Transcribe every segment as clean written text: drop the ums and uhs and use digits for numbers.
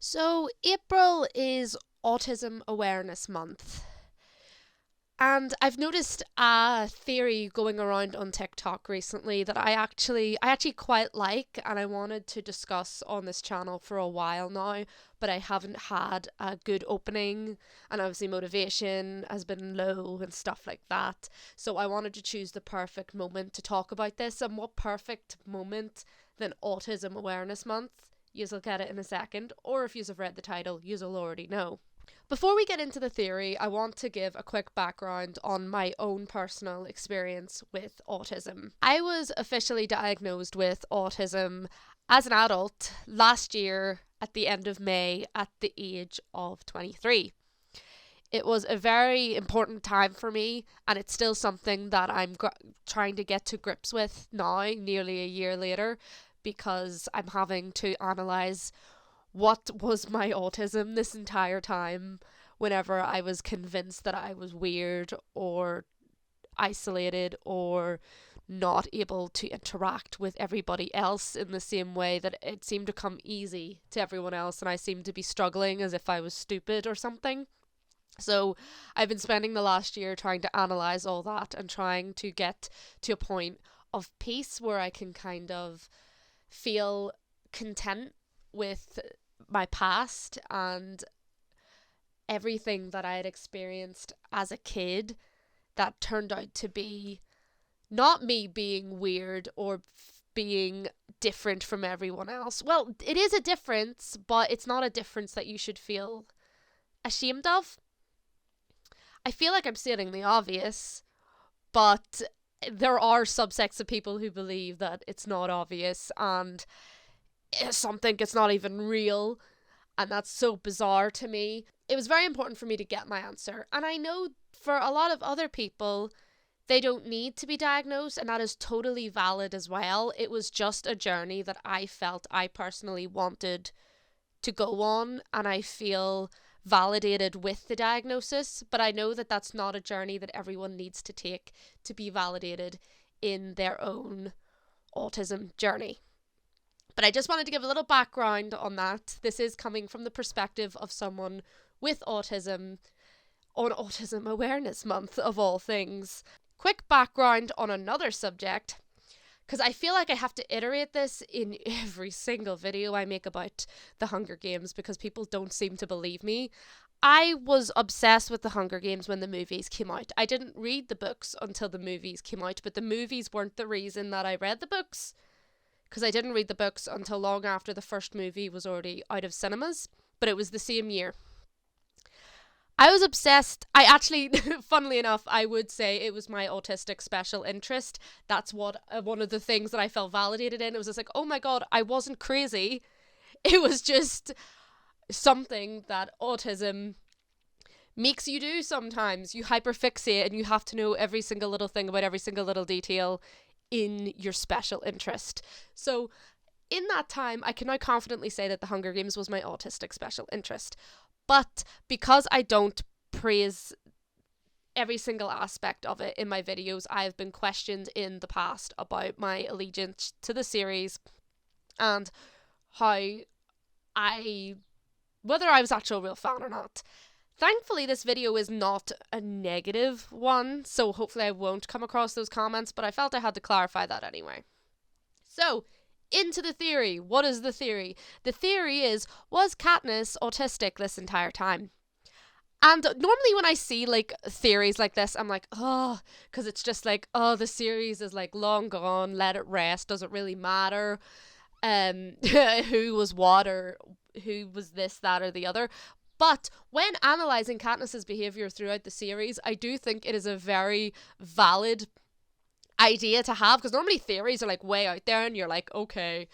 So, April is Autism Awareness Month. And I've noticed a theory going around on TikTok recently that I actually quite like, and I wanted to discuss on this channel for a while now, but I haven't had a good opening, and obviously motivation has been low and stuff like that. So I wanted to choose the perfect moment to talk about this, and what perfect moment than Autism Awareness Month? You'll get it in a second, or if you've read the title, you'll already know. Before we get into the theory, I want to give a quick background on my own personal experience with autism. I was officially diagnosed with autism as an adult last year at the end of May at the age of 23. It was a very important time for me, and it's still something that I'm trying to get to grips with now, nearly a year later, because I'm having to analyse what was my autism this entire time whenever I was convinced that I was weird or isolated or not able to interact with everybody else in the same way that it seemed to come easy to everyone else, and I seemed to be struggling as if I was stupid or something. So I've been spending the last year trying to analyze all that and trying to get to a point of peace where I can kind of feel content with my past and everything that I had experienced as a kid that turned out to be not me being weird or being different from everyone else. Well, it is a difference, but it's not a difference that you should feel ashamed of. I feel like I'm stating the obvious, but there are subsects of people who believe that it's not obvious and some think it's not even real, and that's so bizarre to me. It was very important for me to get my answer, and I know for a lot of other people they don't need to be diagnosed, and that is totally valid as well. It was just a journey that I felt I personally wanted to go on, and I feel validated with the diagnosis, but I know that that's not a journey that everyone needs to take to be validated in their own autism journey. But I just wanted to give a little background on that. This is coming from the perspective of someone with autism on Autism Awareness Month, of all things. Quick background on another subject, because I feel like I have to iterate this in every single video I make about the Hunger Games because people don't seem to believe me. I was obsessed with the Hunger Games when the movies came out. I didn't read the books until the movies came out, but the movies weren't the reason that I read the books, because I didn't read the books until long after the first movie was already out of cinemas, but it was the same year. I was obsessed. I actually, funnily enough, I would say it was my autistic special interest. That's what one of the things that I felt validated in. It was just like, oh my god, I wasn't crazy. It was just something that autism makes you do sometimes. You hyperfixate and you have to know every single little thing about every single little detail in your special interest. So in that time, I can now confidently say that the Hunger Games was my autistic special interest. But because I don't praise every single aspect of it in my videos, I have been questioned in the past about my allegiance to the series and whether I was actually a real fan or not. Thankfully, this video is not a negative one, so hopefully I won't come across those comments, but I felt I had to clarify that anyway. So, into the theory. What is the theory? The theory is, was Katniss autistic this entire time? And normally when I see like theories like this, I'm like, oh, because it's just like, oh, the series is like long gone, let it rest, doesn't really matter who was what or who was this, that, or the other. But when analysing Katniss's behaviour throughout the series, I do think it is a very valid idea to have, because normally theories are like way out there and you're like, okay,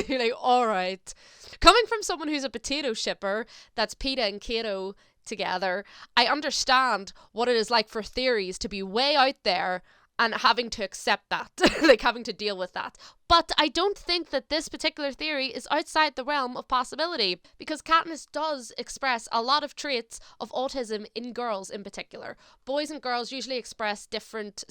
you're like, all right. Coming from someone who's a potato shipper, that's Peeta and Kato together, I understand what it is like for theories to be way out there and having to accept that, like having to deal with that. But I don't think that this particular theory is outside the realm of possibility, because Katniss does express a lot of traits of autism in girls in particular. Boys and girls usually express different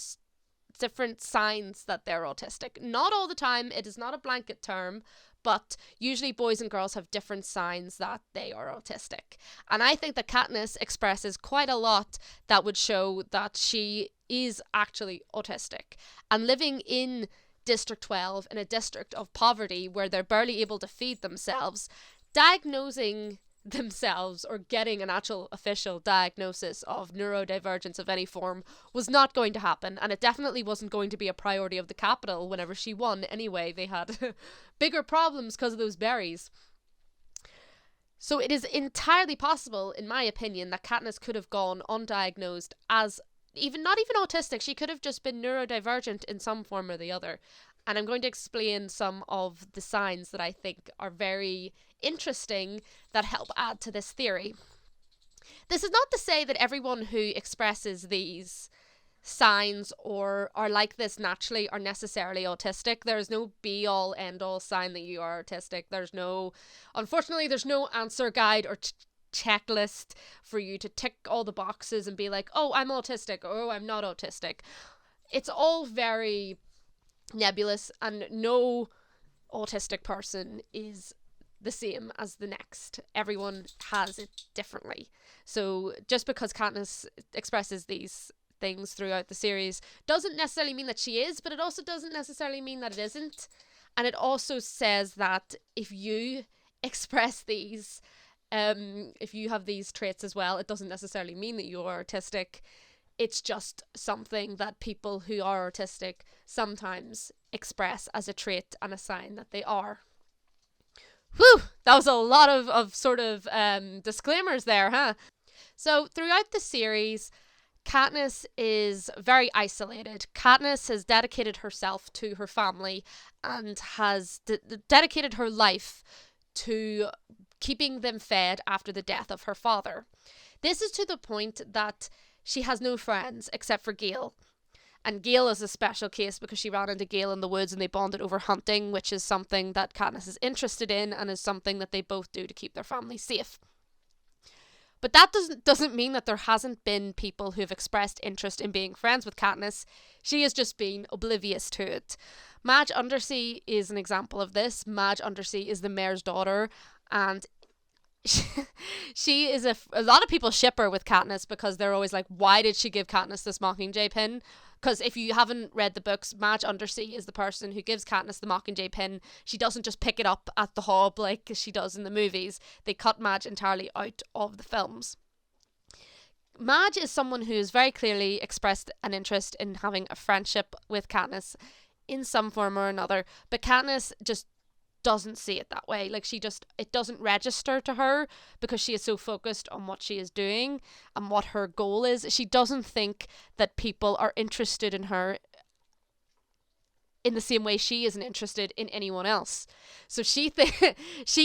signs that they're autistic. Not all the time, it is not a blanket term, but usually boys and girls have different signs that they are autistic. And I think that Katniss expresses quite a lot that would show that she is actually autistic. And living in District 12, in a district of poverty where they're barely able to feed themselves, diagnosing themselves or getting an actual official diagnosis of neurodivergence of any form was not going to happen, and it definitely wasn't going to be a priority of the capital whenever she won anyway. They had bigger problems because of those berries. So it is entirely possible, in my opinion, that Katniss could have gone undiagnosed as not even autistic. She could have just been neurodivergent in some form or the other. And I'm going to explain some of the signs that I think are very interesting that help add to this theory. This is not to say that everyone who expresses these signs or are like this naturally are necessarily autistic. There is no be-all, end-all sign that you are autistic. Unfortunately, there's no answer guide or checklist for you to tick all the boxes and be like, oh, I'm autistic, or oh, I'm not autistic. It's all very nebulous, and no autistic person is the same as the next. Everyone has it differently. So just because Katniss expresses these things throughout the series doesn't necessarily mean that she is, but it also doesn't necessarily mean that it isn't. And it also says that if you express these, if you have these traits as well, it doesn't necessarily mean that you are autistic. It's just something that people who are autistic sometimes express as a trait and a sign that they are. Whew! That was a lot of sort of disclaimers there, huh? So throughout the series, Katniss is very isolated. Katniss has dedicated herself to her family and has dedicated her life to keeping them fed after the death of her father. This is to the point that she has no friends except for Gale. And Gale is a special case because she ran into Gale in the woods and they bonded over hunting, which is something that Katniss is interested in and is something that they both do to keep their family safe. But that doesn't mean that there hasn't been people who've expressed interest in being friends with Katniss. She has just been oblivious to it. Madge Undersea is an example of this. Madge Undersea is the mayor's daughter, and she is a lot of people ship her with Katniss because they're always like, why did she give Katniss this Mockingjay pin? Because if you haven't read the books, Madge Undersea is the person who gives Katniss the Mockingjay pin. She doesn't just pick it up at the hob like she does in the movies. They cut Madge entirely out of the films. Madge is someone who has very clearly expressed an interest in having a friendship with Katniss in some form or another, but Katniss just doesn't see it that way. Like, it doesn't register to her because she is so focused on what she is doing and what her goal is. She doesn't think that people are interested in her in the same way she isn't interested in anyone else. So she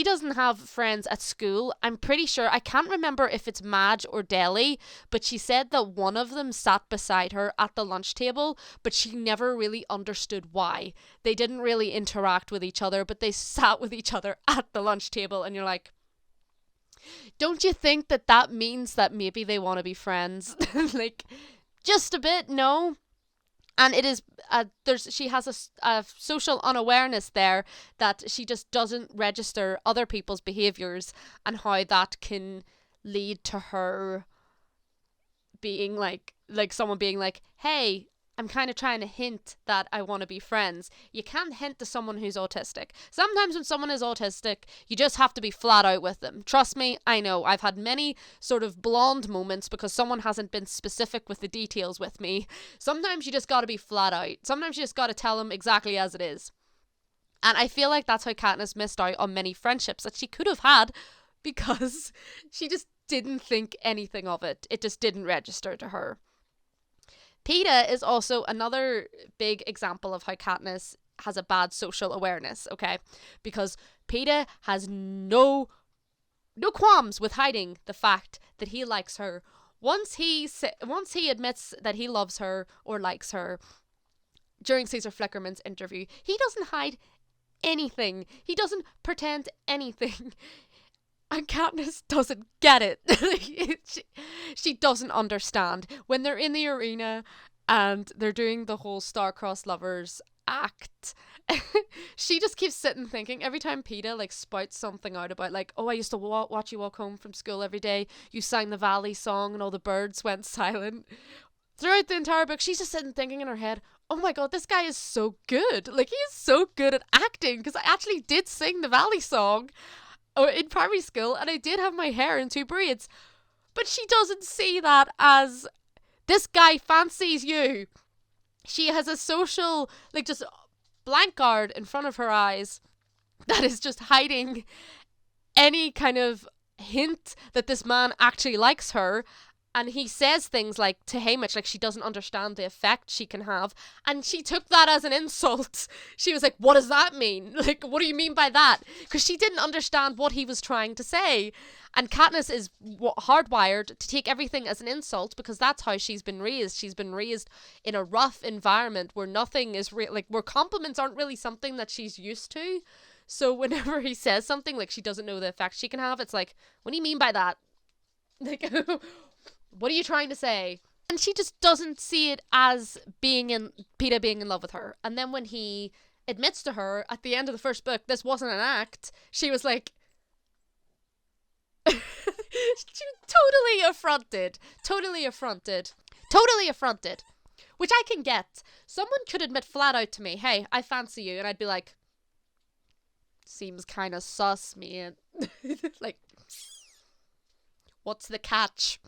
doesn't have friends at school. I'm pretty sure, I can't remember if it's Madge or Deli, but she said that one of them sat beside her at the lunch table, but she never really understood why. They didn't really interact with each other, but they sat with each other at the lunch table, and you're like, don't you think that means that maybe they want to be friends? Like, just a bit, no? And it is, she has a social unawareness there that she just doesn't register other people's behaviours and how that can lead to her being like someone being like, hey, I'm kind of trying to hint that I want to be friends. You can't hint to someone who's autistic. Sometimes when someone is autistic, you just have to be flat out with them. Trust me, I know. I've had many sort of blonde moments because someone hasn't been specific with the details with me. Sometimes you just got to be flat out. Sometimes you just got to tell them exactly as it is. And I feel like that's how Katniss missed out on many friendships that she could have had because she just didn't think anything of it. It just didn't register to her. Peeta is also another big example of how Katniss has a bad social awareness, okay? Because Peeta has no qualms with hiding the fact that he likes her. Once he admits that he loves her or likes her during Caesar Flickerman's interview, he doesn't hide anything. He doesn't pretend anything. And Katniss doesn't get it. she doesn't understand. When they're in the arena and they're doing the whole star-crossed lovers act. She just keeps sitting thinking every time Peeta like spouts something out about like, oh, I used to watch you walk home from school every day. You sang the Valley song and all the birds went silent. Throughout the entire book, she's just sitting thinking in her head, oh my god, this guy is so good. Like, he is so good at acting, because I actually did sing the Valley song in primary school, and I did have my hair in two braids. But she doesn't see that as, this guy fancies you. She has a social, like, just blank guard in front of her eyes that is just hiding any kind of hint that this man actually likes her. And he says things like to Haymitch, like she doesn't understand the effect she can have. And she took that as an insult. She was like, what does that mean? Like, what do you mean by that? Because she didn't understand what he was trying to say. And Katniss is hardwired to take everything as an insult, because that's how she's been raised. She's been raised in a rough environment where nothing is like where compliments aren't really something that she's used to. So whenever he says something like she doesn't know the effect she can have, it's like, what do you mean by that? Like, what are you trying to say? And she just doesn't see it as Peeta being in love with her. And then when he admits to her at the end of the first book, this wasn't an act, she was like, she was totally affronted, which I can get. Someone could admit flat out to me, hey, I fancy you, and I'd be like, seems kind of sus, man. Like, what's the catch?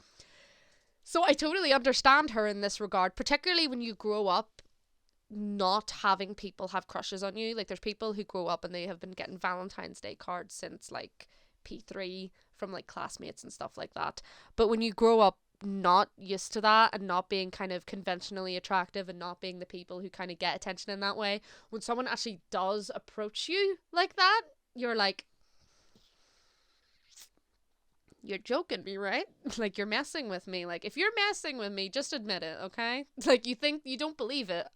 So I totally understand her in this regard, particularly when you grow up not having people have crushes on you. Like, there's people who grow up and they have been getting Valentine's Day cards since like P3 from like classmates and stuff like that. But when you grow up not used to that and not being kind of conventionally attractive and not being the people who kind of get attention in that way, when someone actually does approach you like that, you're like, you're joking me, right? Like, you're messing with me. Like, if you're messing with me, just admit it, okay? Like, you don't believe it.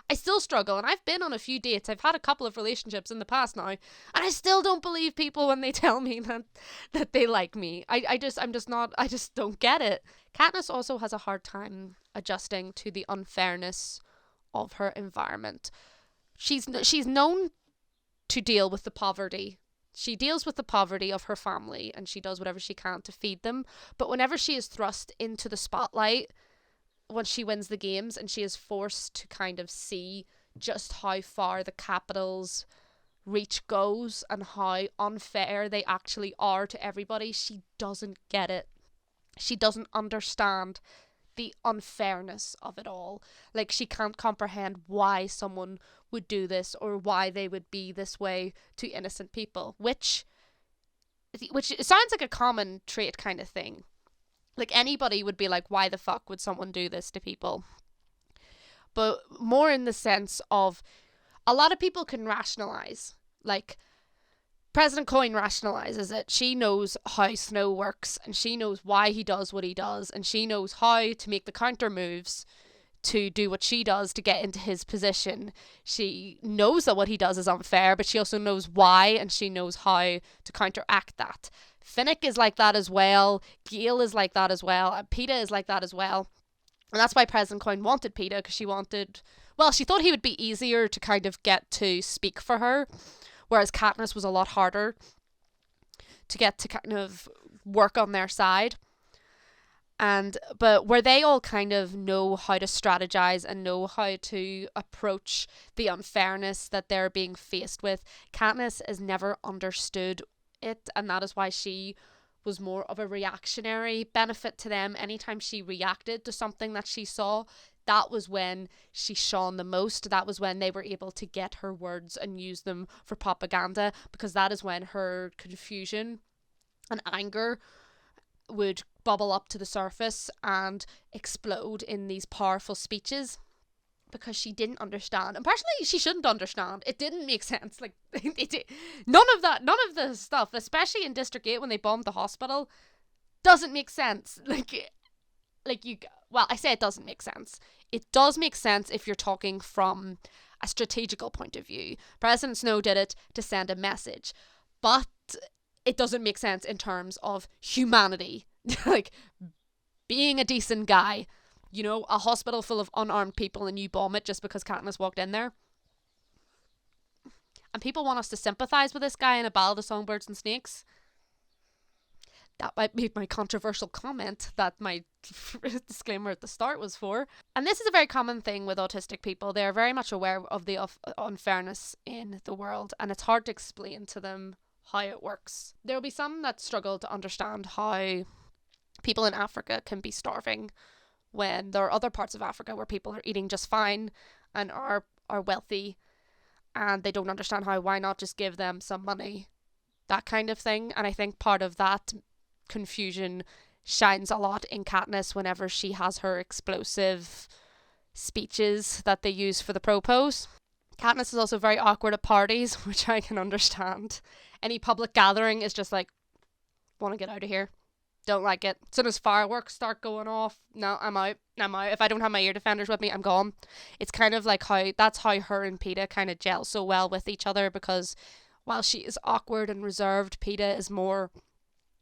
I still struggle, and I've been on a few dates. I've had a couple of relationships in the past now, and I still don't believe people when they tell me that they like me. I just don't get it. Katniss also has a hard time adjusting to the unfairness of her environment. She's known to deal with the poverty. She deals with the poverty of her family, and she does whatever she can to feed them. But whenever she is thrust into the spotlight, once she wins the games and she is forced to kind of see just how far the Capitol's reach goes and how unfair they actually are to everybody, she doesn't get it. She doesn't understand the unfairness of it all. Like, she can't comprehend why someone would do this or why they would be this way to innocent people, which sounds like a common trait kind of thing. Like, anybody would be like, why the fuck would someone do this to people? But more in the sense of, a lot of people can rationalize. Like, President Coin rationalizes it. She knows how Snow works, and she knows why he does what he does, and she knows how to make the counter moves to do what she does to get into his position. She knows that what he does is unfair, but she also knows why, and she knows how to counteract that. Finnick is like that as well. Gale is like that as well. And Peeta is like that as well. And that's why President Coin wanted Peeta, because she thought he would be easier to kind of get to speak for her, whereas Katniss was a lot harder to get to kind of work on their side. But where they all kind of know how to strategize and know how to approach the unfairness that they're being faced with, Katniss has never understood it, and that is why she was more of a reactionary benefit to them. Anytime she reacted to something that she saw, that was when she shone the most. That was when they were able to get her words and use them for propaganda, because that is when her confusion and anger would bubble up to the surface and explode in these powerful speeches, because she didn't understand. And personally, she shouldn't understand. It didn't make sense. Like, none of the stuff, especially in District 8 when they bombed the hospital, doesn't make sense. Well, I say it doesn't make sense. It does make sense if you're talking from a strategical point of view. President Snow did it to send a message, but it doesn't make sense in terms of humanity. Like, being a decent guy, a hospital full of unarmed people and you bomb it just because Katniss walked in there. and people want us to sympathise with this guy in A Ballad of Songbirds and Snakes. That might be my controversial comment that my disclaimer at the start was for. And this is a very common thing with autistic people. They're very much aware of the unfairness in the world, and it's hard to explain to them how it works. There will be some that struggle to understand how people in Africa can be starving when there are other parts of Africa where people are eating just fine and are wealthy, and they don't understand how, why not just give them some money, that kind of thing. And I think part of that confusion shines a lot in Katniss whenever she has her explosive speeches that they use for the propos. Katniss is also very awkward at parties, which I can understand. Any public gathering is just like, want to get out of here. Don't like it. As soon as fireworks start going off, no, I'm out. If I don't have my ear defenders with me, I'm gone. It's kind of like that's how her and Peeta kind of gel so well with each other, because while she is awkward and reserved, Peeta is more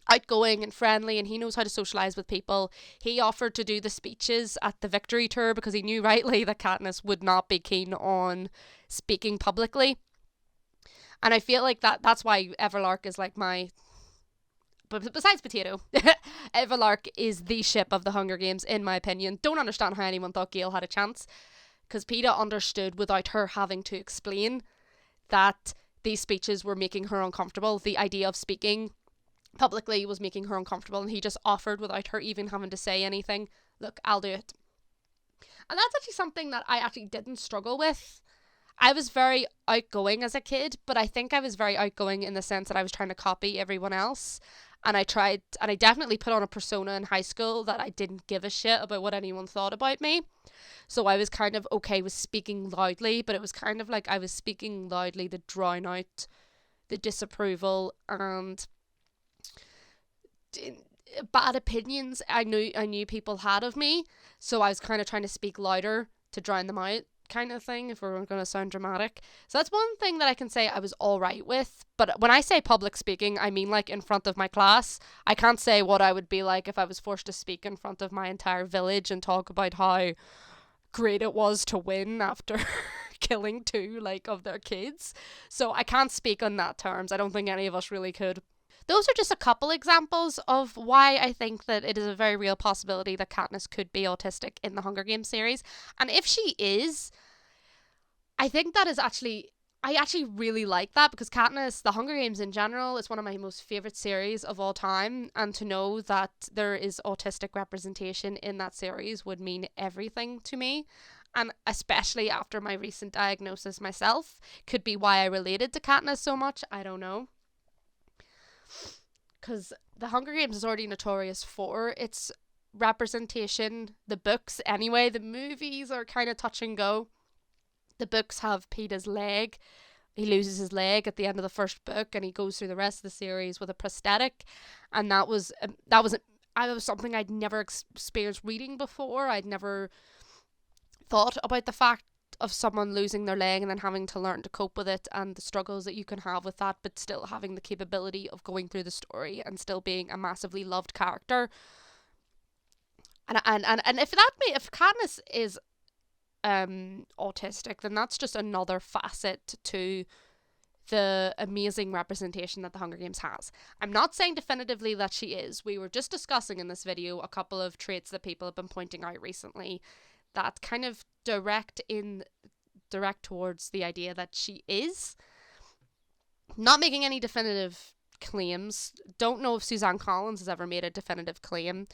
outgoing and friendly, and he knows how to socialise with people. He offered to do the speeches at the victory tour because he knew rightly that Katniss would not be keen on speaking publicly. And I feel like that's why Everlark is like my... But besides Potato, Everlark is the ship of the Hunger Games, in my opinion. Don't understand how anyone thought Gale had a chance, because Peeta understood without her having to explain that these speeches were making her uncomfortable. The idea of speaking publicly was making her uncomfortable, and he just offered without her even having to say anything, look, I'll do it. And that's actually something that I actually didn't struggle with. I was very outgoing as a kid, but I think I was very outgoing in the sense that I was trying to copy everyone else. And I definitely put on a persona in high school that I didn't give a shit about what anyone thought about me. So I was kind of okay with speaking loudly, but it was kind of like I was speaking loudly to drown out the disapproval and bad opinions I knew people had of me. So I was kind of trying to speak louder to drown them out, kind of thing, if we're going to sound dramatic. So that's one thing that I can say I was all right with. But when I say public speaking, I mean like in front of my class. I can't say what I would be like if I was forced to speak in front of my entire village and talk about how great it was to win after killing 2 of their kids. So I can't speak on that terms. I don't think any of us really could. Those are just a couple examples of why I think that it is a very real possibility that Katniss could be autistic in the Hunger Games series. And if she is, I think that is I actually really like that, because Katniss, the Hunger Games in general, is one of my most favourite series of all time. And to know that there is autistic representation in that series would mean everything to me. And especially after my recent diagnosis myself, could be why I related to Katniss so much. I don't know. Because the Hunger Games is already notorious for its representation. The books anyway, the movies are kind of touch and go. The books have Peeta's leg. He loses his leg at the end of the first book, and he goes through the rest of the series with a prosthetic. And that was something I'd never experienced reading before. I'd never thought about the fact of someone losing their leg and then having to learn to cope with it, and the struggles that you can have with that, but still having the capability of going through the story and still being a massively loved character. And if Katniss is autistic, then that's just another facet to the amazing representation that the Hunger Games has. I'm not saying definitively that she is. We were just discussing in this video a couple of traits that people have been pointing out recently that kind of direct towards the idea that she is. Not making any definitive claims. Don't know if Suzanne Collins has ever made a definitive claim,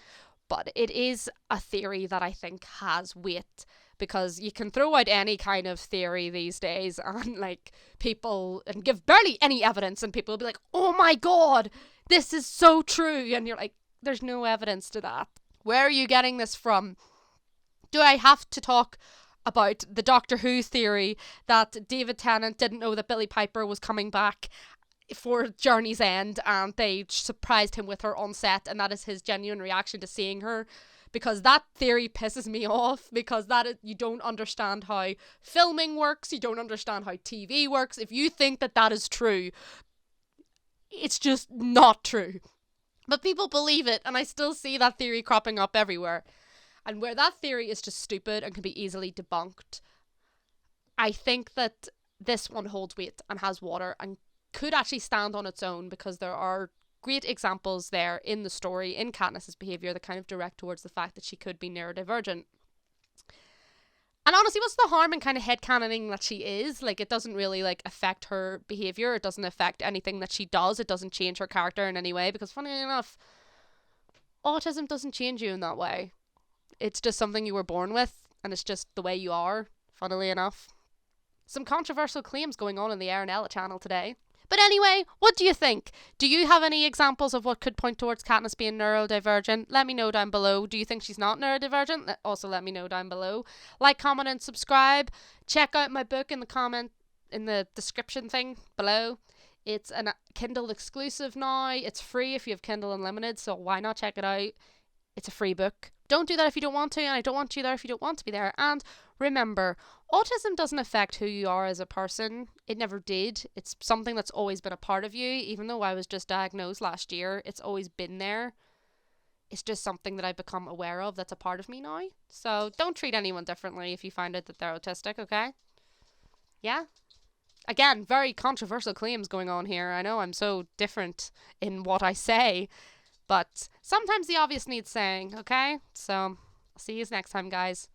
but it is a theory that I think has weight, because you can throw out any kind of theory these days and people and give barely any evidence, and people will be like, oh my god, this is so true, and you're like, there's no evidence to that. Where are you getting this from? Do I have to talk about the Doctor Who theory that David Tennant didn't know that Billie Piper was coming back for Journey's End, and they surprised him with her on set, and that is his genuine reaction to seeing her? Because that theory pisses me off, because you don't understand how filming works, you don't understand how TV works. If you think that that is true, it's just not true. But people believe it, and I still see that theory cropping up everywhere. And where that theory is just stupid and can be easily debunked, I think that this one holds weight and has water and could actually stand on its own, because there are great examples there in the story, in Katniss's behaviour, that kind of direct towards the fact that she could be neurodivergent. And honestly, what's the harm in kind of headcanoning that she is? Like, it doesn't really, like, affect her behaviour. It doesn't affect anything that she does. It doesn't change her character in any way, because funny enough, autism doesn't change you in that way. It's just something you were born with, and it's just the way you are, funnily enough. Some controversial claims going on in the Aaron channel today. But anyway, what do you think? Do you have any examples of what could point towards Katniss being neurodivergent? Let me know down below. Do you think she's not neurodivergent? Also let me know down below. Like, comment, and subscribe. Check out my book in the description thing below. It's a Kindle exclusive now. It's free if you have Kindle Unlimited, so why not check it out? It's a free book. Don't do that if you don't want to, and I don't want you there if you don't want to be there. And remember, autism doesn't affect who you are as a person. It never did. It's something that's always been a part of you. Even though I was just diagnosed last year, it's always been there. It's just something that I've become aware of that's a part of me now. So don't treat anyone differently if you find out that they're autistic, okay? Yeah? Again, very controversial claims going on here. I know I'm so different in what I say, but sometimes the obvious needs saying, okay? So I'll see you next time, guys.